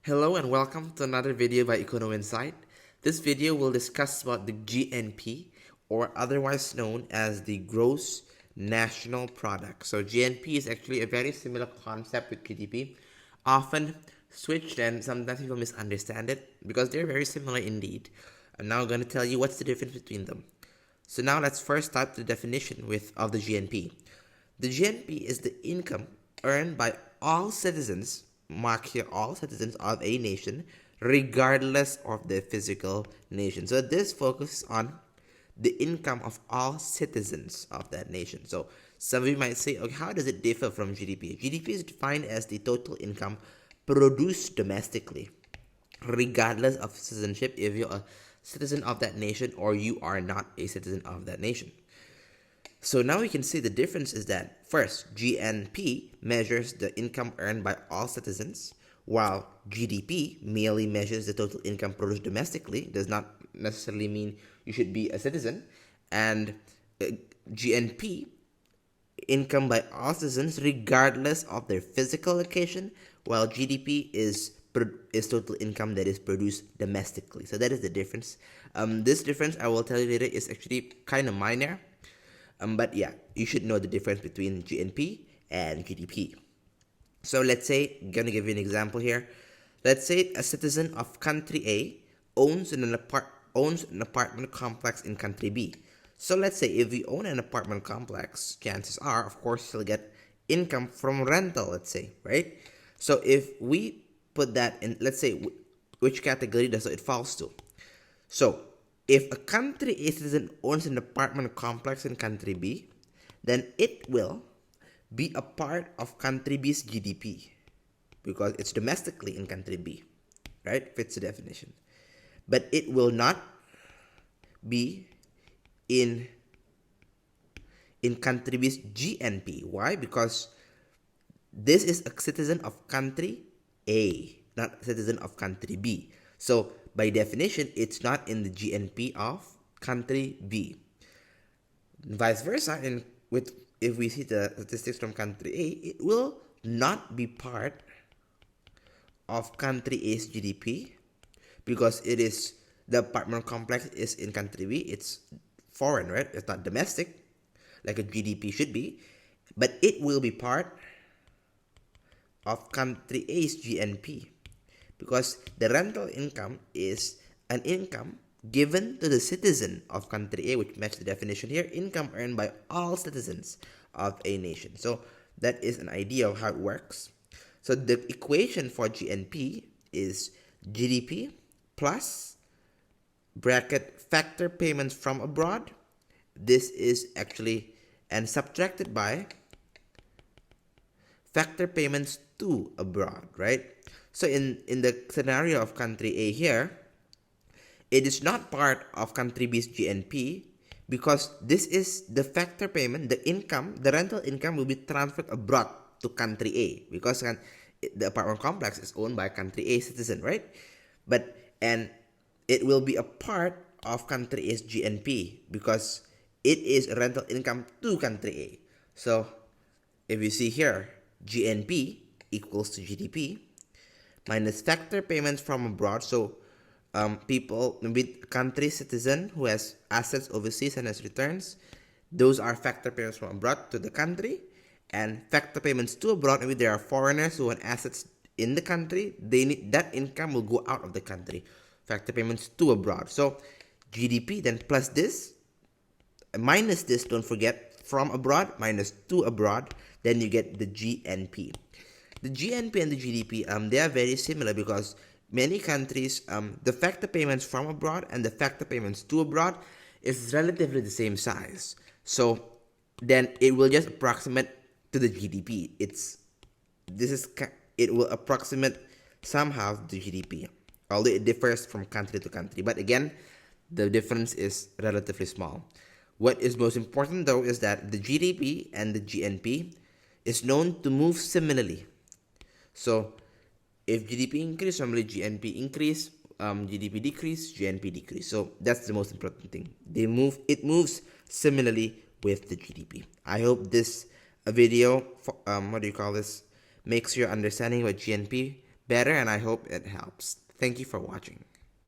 Hello and welcome to another video by Econo Insight. This video will discuss about the GNP, or otherwise known as the Gross National Product. So GNP is actually a very similar concept with GDP, often switched and sometimes people misunderstand it because they're very similar indeed. I'm now going to tell you what's the difference between them. So now let's first start the definition of the GNP. The GNP is the income earned by all citizens, mark here all citizens of a nation, regardless of their physical nation. So this focuses on the income of all citizens of that nation. So some of you might say, okay, how does it differ from GDP? GDP is defined as the total income produced domestically, regardless of citizenship, if you're a citizen of that nation or you are not a citizen of that nation. So now we can see the difference is that first, GNP measures the income earned by all citizens, while GDP merely measures the total income produced domestically. Does not necessarily mean you should be a citizen. And GNP, income by all citizens regardless of their physical location, while GDP is total income that is produced domestically. So that is the difference. This difference, I will tell you later, is actually kind of minor. But yeah, you should know the difference between GNP and GDP. So let's say, I'm going to give you an example here. Let's say a citizen of country A owns an apartment complex in country B. So let's say if you own an apartment complex, chances are, of course, you'll get income from rental, let's say, right? So if we put that in, let's say, which category does it falls to? So if a country A citizen owns an apartment complex in country B, then it will be a part of country B's GDP because it's domestically in country B, right? Fits the definition. But it will not be in country B's GNP. Why? Because this is a citizen of country A, not a citizen of country B. So by definition, it's not in the GNP of country B. Vice versa, if we see the statistics from country A, it will not be part of country A's GDP because the apartment complex is in country B. It's foreign, right? It's not domestic, like a GDP should be, but it will be part of country A's GNP because the rental income is an income given to the citizen of country A, which matches the definition here, income earned by all citizens of a nation. So that is an idea of how it works. So the equation for GNP is GDP plus bracket factor payments from abroad. This is actually and subtracted by factor payments to abroad, right? So in the scenario of country A here, it is not part of country B's GNP because this is the factor payment, the rental income will be transferred abroad to country A because the apartment complex is owned by country A citizen, right? And it will be a part of country A's GNP because it is rental income to country A. So if you see here, GNP equals to GDP minus factor payments from abroad. So people with country citizen who has assets overseas and has returns, those are factor payments from abroad to the country, and factor payments to abroad. Maybe there are foreigners who have assets in the country, that income will go out of the country. Factor payments to abroad. So GDP then plus this minus this, don't forget, from abroad minus to abroad, then you get the GNP. The GNP and the GDP, they are very similar because many countries, the factor payments from abroad and the factor payments to abroad is relatively the same size. So then it will just approximate to the GDP. It will approximate somehow the GDP, although it differs from country to country. But again, the difference is relatively small. What is most important though is that the GDP and the GNP is known to move similarly. So if GDP increase, normally GNP increase, GDP decrease, GNP decrease. So that's the most important thing. It moves similarly with the GDP. I hope this video, makes your understanding what GNP better, and I hope it helps. Thank you for watching.